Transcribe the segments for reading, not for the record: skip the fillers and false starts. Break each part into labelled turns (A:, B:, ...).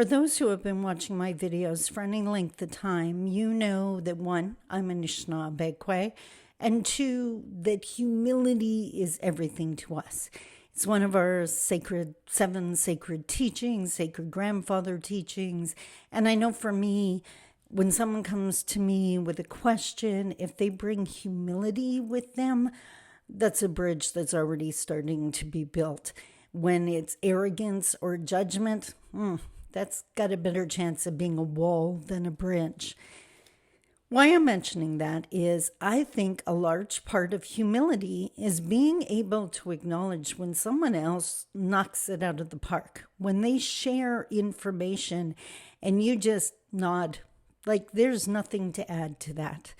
A: For those who have been watching my videos for any length of time, you know that one, I'm Anishinaabe, and two, that humility is everything to us. It's one of our seven sacred teachings, sacred grandfather teachings. And I know for me, when someone comes to me with a question, if they bring humility with them, that's a bridge that's already starting to be built. When it's arrogance or judgment, that's got a better chance of being a wall than a bridge. Why I'm mentioning that is I think a large part of humility is being able to acknowledge when someone else knocks it out of the park, when they share information and you just nod, like there's nothing to add to that.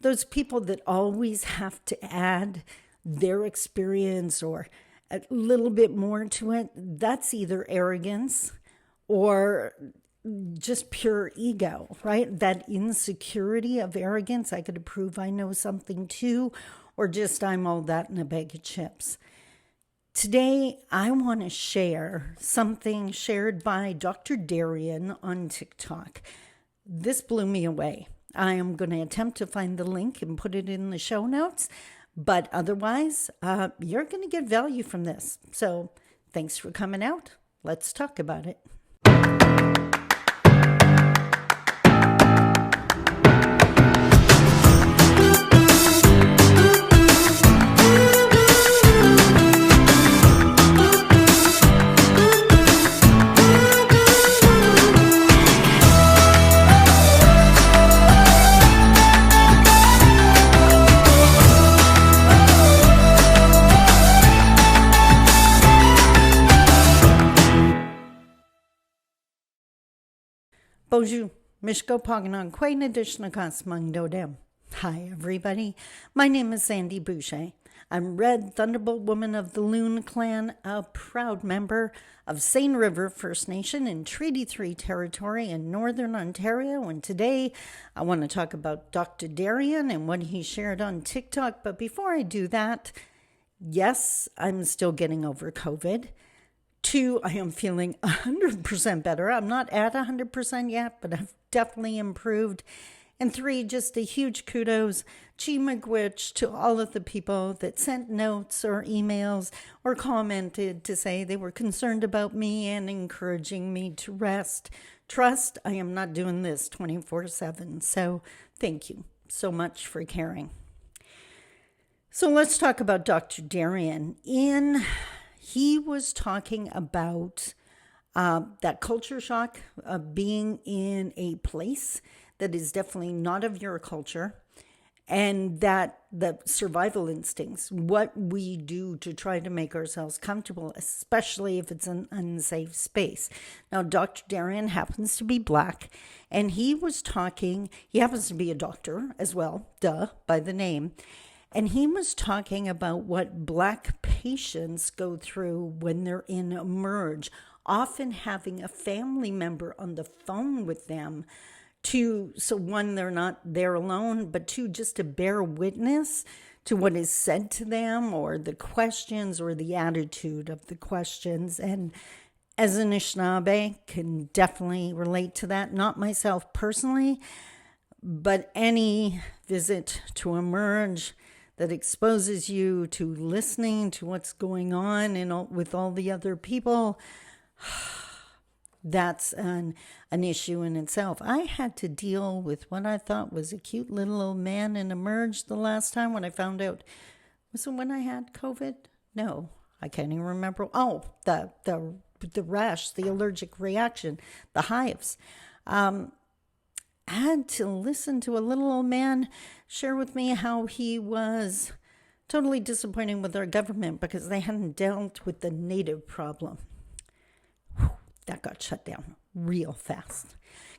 A: Those people that always have to add their experience or a little bit more to it, that's either arrogance or just pure ego, right? That insecurity of arrogance, I could prove I know something too, or just I'm all that in a bag of chips. Today, I want to share something shared by Dr. Darian on TikTok. This blew me away. I am going to attempt to find the link and put it in the show notes, but otherwise, you're going to get value from this. So thanks for coming out. Let's talk about it. Bonjour, Mishko Paganon, Quain Additional Cosmung Dodem. Hi, everybody. My name is Sandy Boucher. I'm Red Thunderbolt Woman of the Loon Clan, a proud member of Seine River First Nation in Treaty 3 territory in Northern Ontario. And today I want to talk about Dr. Darian and what he shared on TikTok. But before I do that, yes, I'm still getting over COVID. 2, I am feeling 100% better. I'm not at 100% yet, but I've definitely improved. And 3, just a huge kudos, Chi-miigwech, to all of the people that sent notes or emails or commented to say they were concerned about me and encouraging me to rest. Trust, I am not doing this 24/7. So thank you so much for caring. So let's talk about Dr. Darian. He was talking about that culture shock of being in a place that is definitely not of your culture, and that the survival instincts, what we do to try to make ourselves comfortable, especially if it's an unsafe space. Now, Dr. Darian happens to be Black, and he happens to be a doctor as well, by the name. And he was talking about what Black patients go through when they're in emerge, often having a family member on the phone with them so one, they're not there alone, but 2, just to bear witness to what is said to them or the questions or the attitude of the questions. And as an Anishinaabe, can definitely relate to that. Not myself personally, but any visit to emerge that exposes you to listening to what's going on with all the other people, that's an issue in itself. I had to deal with what I thought was a cute little old man in emerge the last time when I found out. Was it when I had COVID? No, I can't even remember. Oh, the rash, the allergic reaction, the hives. I had to listen to a little old man share with me how he was totally disappointed with our government because they hadn't dealt with the native problem. That got shut down real fast.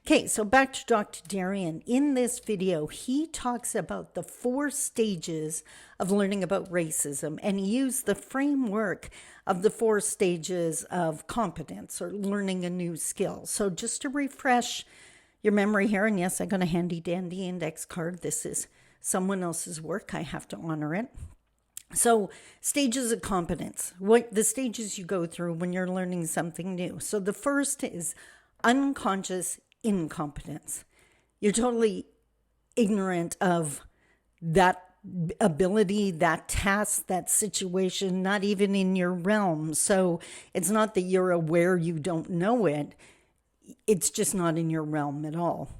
A: Okay, so back to Dr. Darian. In this video, he talks about the 4 stages of learning about racism, and he used the framework of the 4 stages of competence or learning a new skill. So just to refresh your memory here, and yes, I got a handy dandy index card. This is someone else's work. I have to honor it. So stages of competence, what the stages you go through when you're learning something new. So the first is unconscious incompetence. You're totally ignorant of that ability, that task, that situation, not even in your realm. So it's not that you're aware you don't know it. It's just not in your realm at all.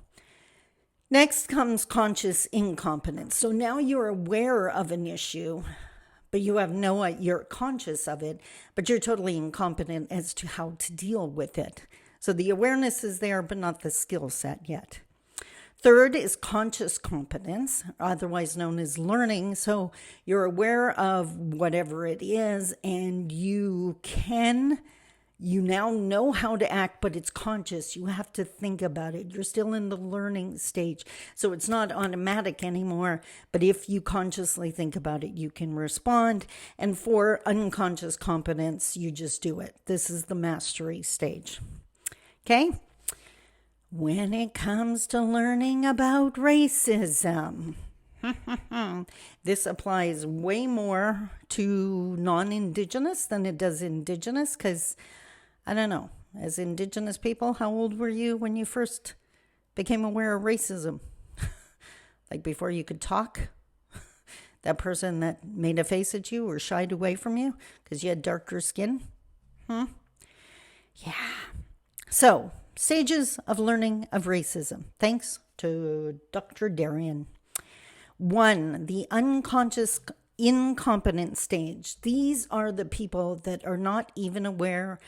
A: Next comes conscious incompetence. So now you're aware of an issue, but you're conscious of it, but you're totally incompetent as to how to deal with it. So the awareness is there, but not the skill set yet. Third is conscious competence, otherwise known as learning. So you're aware of whatever it is, and you now know how to act, but it's conscious. You have to think about it. You're still in the learning stage. So it's not automatic anymore, but if you consciously think about it, you can respond. And for unconscious competence, you just do it. This is the mastery stage. Okay? When it comes to learning about racism, this applies way more to non-Indigenous than it does Indigenous, because, I don't know, as Indigenous people, how old were you when you first became aware of racism? Like before you could talk? That person that made a face at you or shied away from you because you had darker skin? Yeah. So, stages of learning of racism. Thanks to Dr. Darian. 1, the unconscious incompetent stage. These are the people that are not even aware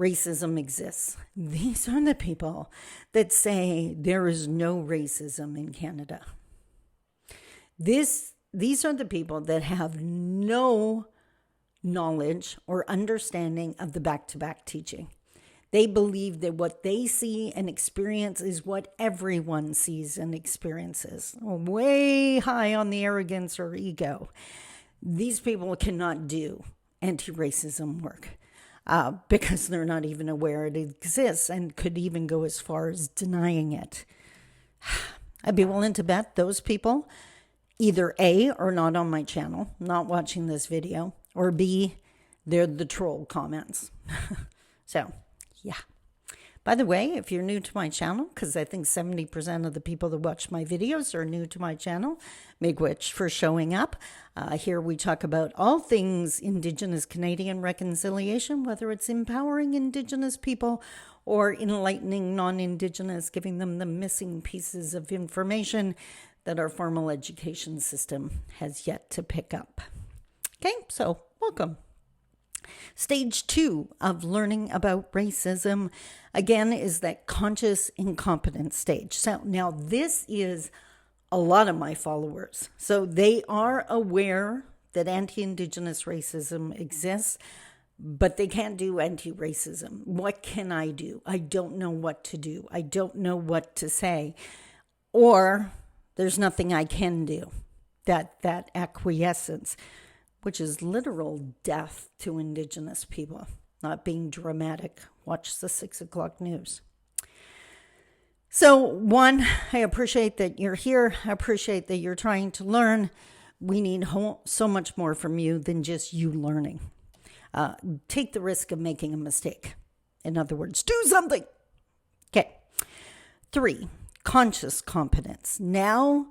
A: racism exists. These are the people that say there is no racism in Canada. These are the people that have no knowledge or understanding of the back-to-back teaching. They believe that what they see and experience is what everyone sees and experiences. Way high on the arrogance or ego. These people cannot do anti-racism work because they're not even aware it exists and could even go as far as denying it. I'd be willing to bet those people either A, are not on my channel, not watching this video, or B, they're the troll comments. So, yeah. By the way, if you're new to my channel, because I think 70% of the people that watch my videos are new to my channel, miigwech for showing up. Here we talk about all things Indigenous Canadian reconciliation, whether it's empowering Indigenous people or enlightening non-Indigenous, giving them the missing pieces of information that our formal education system has yet to pick up. Okay, so welcome. Stage 2 of learning about racism, again, is that conscious incompetence stage. So now this is a lot of my followers. So they are aware that anti-Indigenous racism exists, but they can't do anti-racism. What can I do? I don't know what to do. I don't know what to say. Or there's nothing I can do. That acquiescence, which is literal death to Indigenous people, not being dramatic. Watch the 6 o'clock news. So 1, I appreciate that you're here. I appreciate that you're trying to learn. We need so much more from you than just you learning. Take the risk of making a mistake. In other words, do something. Okay. 3, conscious competence. Now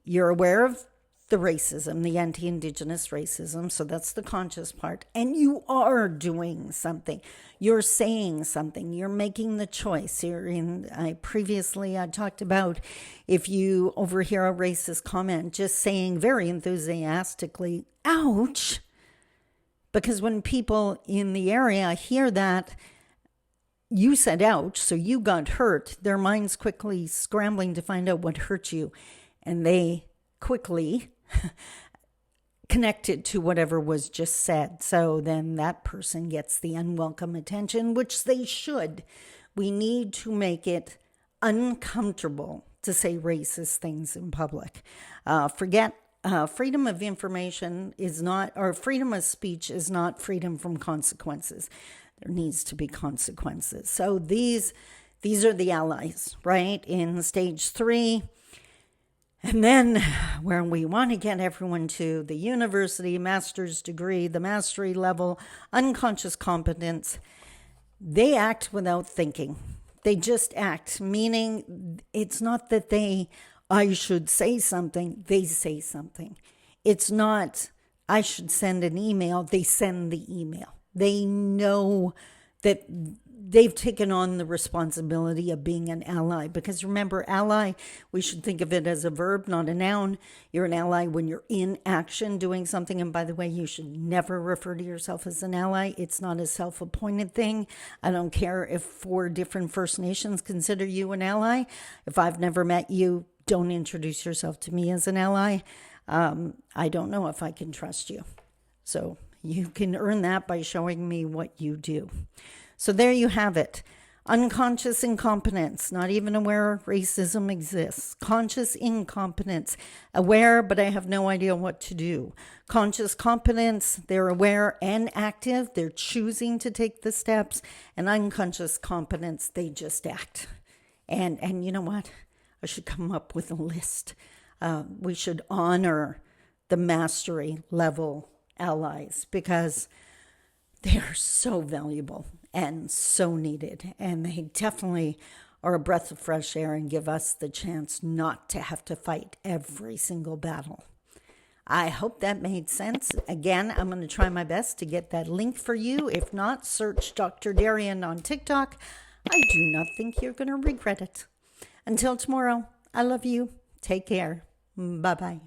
A: you're aware of the racism, the anti-Indigenous racism. So that's the conscious part. And you are doing something. You're saying something. You're making the choice. I talked about if you overhear a racist comment, just saying very enthusiastically, ouch. Because when people in the area hear that, you said ouch, so you got hurt, their mind's quickly scrambling to find out what hurt you. And they quickly connected to whatever was just said. So then that person gets the unwelcome attention, which they should. We need to make it uncomfortable to say racist things in public. Freedom of information is not, or freedom of speech is not freedom from consequences. There needs to be consequences. So these are the allies, right? In stage 3. And then where we want to get everyone to the university, master's degree, the mastery level, unconscious competence, they act without thinking. They just act, meaning it's not that I should say something, they say something. It's not, I should send an email, they send the email. They know that they've taken on the responsibility of being an ally. Because remember, ally, we should think of it as a verb, not a noun. You're an ally when you're in action doing something. And by the way, you should never refer to yourself as an ally. It's not a self-appointed thing. I don't care if 4 different First Nations consider you an ally. If I've never met you, don't introduce yourself to me as an ally. I don't know if I can trust you. So you can earn that by showing me what you do. So there you have it. Unconscious incompetence, not even aware racism exists. Conscious incompetence, aware, but I have no idea what to do. Conscious competence, they're aware and active. They're choosing to take the steps. And unconscious competence, they just act. And you know what? I should come up with a list. We should honor the mastery level allies because they are so valuable and so needed. And they definitely are a breath of fresh air and give us the chance not to have to fight every single battle. I hope that made sense. Again, I'm going to try my best to get that link for you. If not, search Dr. Darian on TikTok. I do not think you're going to regret it. Until tomorrow, I love you. Take care. Bye-bye.